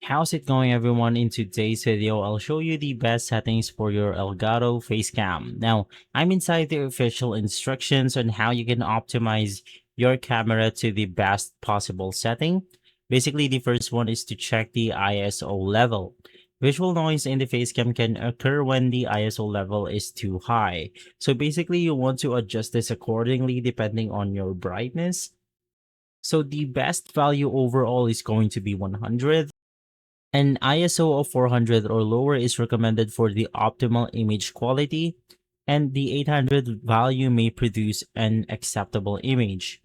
How's it going, everyone? In today's video, I'll show you the best settings for your Elgato Facecam. Now, I'm inside the official instructions on how you can optimize your camera to the best possible setting. Basically, the first one is to check the ISO level. Visual noise in the Facecam can occur when the ISO level is too high. So basically, you want to adjust this accordingly depending on your brightness. So the best value overall is going to be 100. An ISO of 400 or lower is recommended for the optimal image quality, and the 800 value may produce an acceptable image.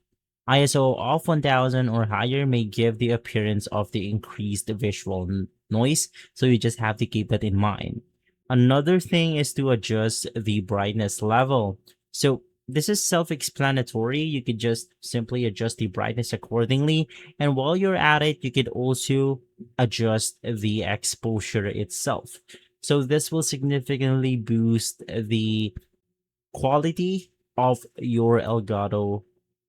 ISO of 1000 or higher may give the appearance of the increased visual noise, so you just have to keep that in mind. Another thing is to adjust the brightness level. So this is self-explanatory. You could just simply adjust the brightness accordingly. And while you're at it, you could also adjust the exposure itself. So this will significantly boost the quality of your Elgato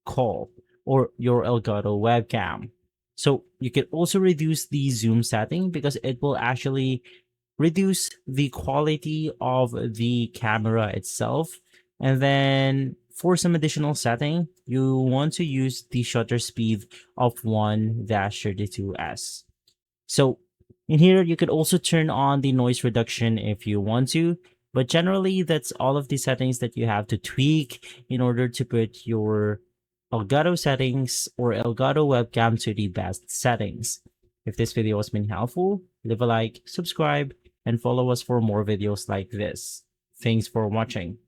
call or your Elgato webcam. So you can also reduce the zoom setting because it will actually reduce the quality of the camera itself. And then for some additional setting, you want to use the shutter speed of 1-32s. So in here, you could also turn on the noise reduction if you want to, but generally that's all of the settings that you have to tweak in order to put your Elgato settings or Elgato webcam to the best settings. If this video has been helpful, leave a like, subscribe, and follow us for more videos like this. Thanks for watching.